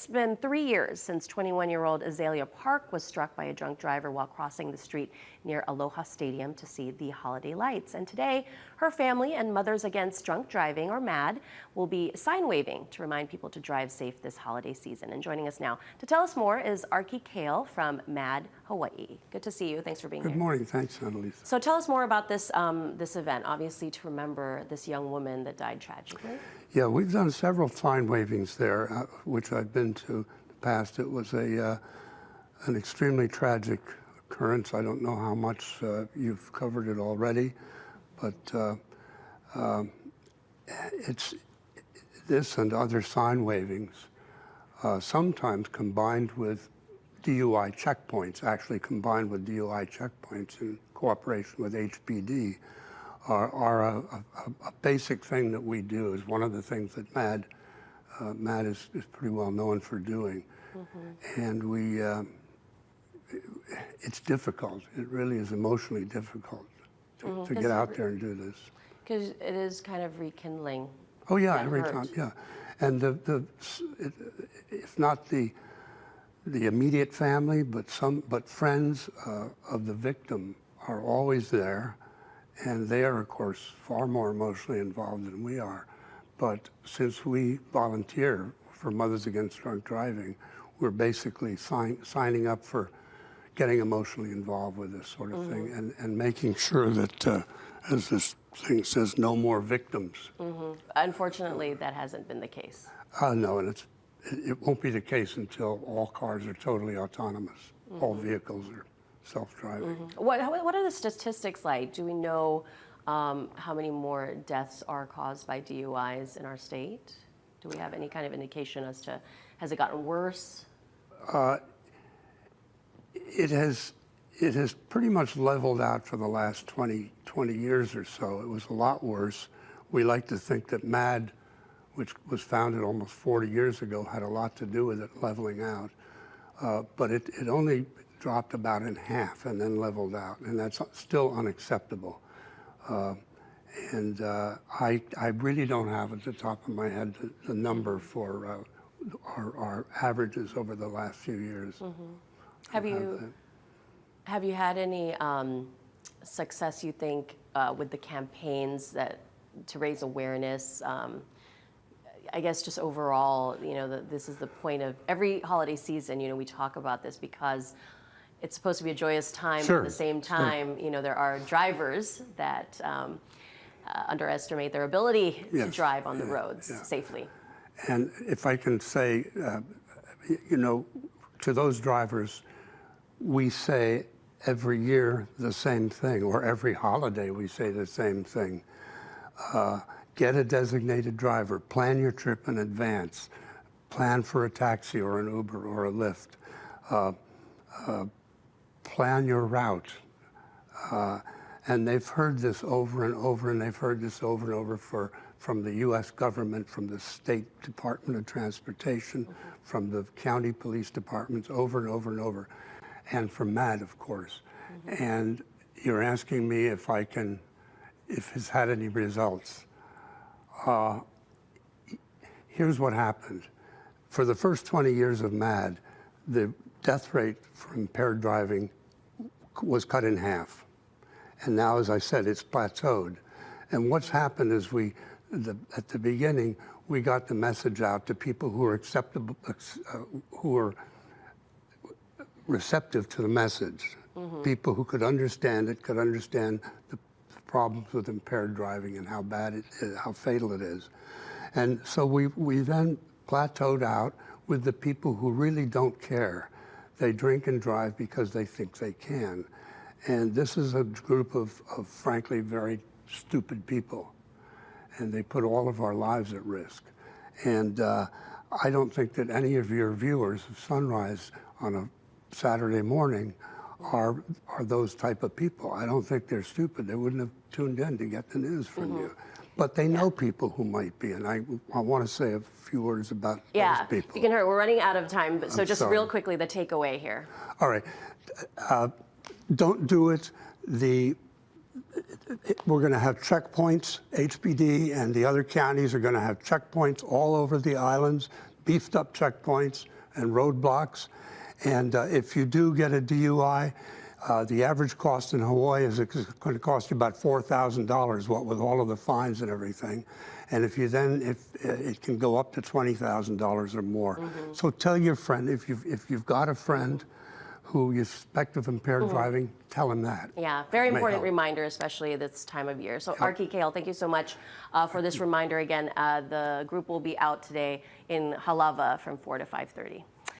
It's been 3 years since 21-year-old Azalea Park was struck by a drunk driver while crossing the street near Aloha Stadium to see the holiday lights. And today, her family and Mothers Against Drunk Driving, or MAD, will be sign waving to remind people to drive safe this holiday season. And joining us now to tell us more is Arkie Koehl from MAD Hawaii. Good to see you. Thanks for being here. Good morning. Thanks, Annalise. So tell us more about this event, obviously to remember this young woman that died tragically. Yeah, we've done several sign wavings there, which I've been to in the past. It was an extremely tragic occurrence. I don't know how much you've covered it already, but it's this and other sign wavings, sometimes combined with DUI checkpoints, actually combined with DUI checkpoints in cooperation with HPD, are a basic thing that we do. Is one of the things that MAD is pretty well known for doing. Mm-hmm. And it's difficult. It really is emotionally difficult to get out there and do this. Because it is kind of rekindling. Oh yeah, every time, yeah. And if not the immediate family, but friends of the victim are always there. And they are, of course, far more emotionally involved than we are. But since we volunteer for Mothers Against Drunk Driving, we're basically signing up for getting emotionally involved with this sort of thing and making sure that, as this thing says, no more victims. Unfortunately, that hasn't been the case. No, and it won't be the case until all cars are totally autonomous. All vehicles are self-driving. What are the statistics like? Do we know how many more deaths are caused by DUIs in our state? Do we have any kind of indication as to, has it gotten worse? It has pretty much leveled out for the last 20 years or so. It was a lot worse. We like to think that MAD, which was founded almost 40 years ago, had a lot to do with it leveling out. But it only dropped about in half and then leveled out, and that's still unacceptable. I really don't have at the top of my head the number for our averages over the last few years. Have you had any success, you think, with the campaigns to raise awareness? I guess just overall, this is the point of every holiday season. We talk about this because it's supposed to be a joyous time, but at the same time, there are drivers that underestimate their ability to drive on the roads safely. And if I can say, to those drivers, we say every year the same thing, or every holiday we say the same thing. Get a designated driver, plan your trip in advance, plan for a taxi or an Uber or a Lyft. Plan your route. And they've heard this over and over, and they've heard this over and over from the U.S. government, from the State Department of Transportation, from the county police departments, over and over and over, and from MAD, of course. And you're asking me if it's had any results. Here's what happened. For the first 20 years of MAD, the death rate for impaired driving was cut in half. And now, as I said, it's plateaued. And what's happened is at the beginning, we got the message out to people who are who are receptive to the message. People who could understand it, could understand the problems with impaired driving and how bad it is, how fatal it is. And so we then plateaued out with the people who really don't care. They drink and drive because they think they can. And this is a group of frankly, very stupid people. And they put all of our lives at risk. And I don't think that any of your viewers of Sunrise on a Saturday morning are those type of people. I don't think they're stupid. They wouldn't have tuned in to get the news from you. But they know people who might be, and I want to say a few words about those people. You can hurry. We're running out of time, but so just real quickly, the takeaway here. All right. Don't do it. We're going to have checkpoints. HPD and the other counties are going to have checkpoints all over the islands. beefed up checkpoints and roadblocks. And if you do get a DUI, the average cost in Hawaii is going to cost you about $4,000, what with all of the fines and everything. And if it can go up to $20,000 or more. So tell your friend, if you've got a friend who you suspect of impaired driving, tell him that. Yeah, very important reminder, especially this time of year. So Arkie Koehl, thank you so much for this reminder again. The group will be out today in Halava from 4 to 5:30.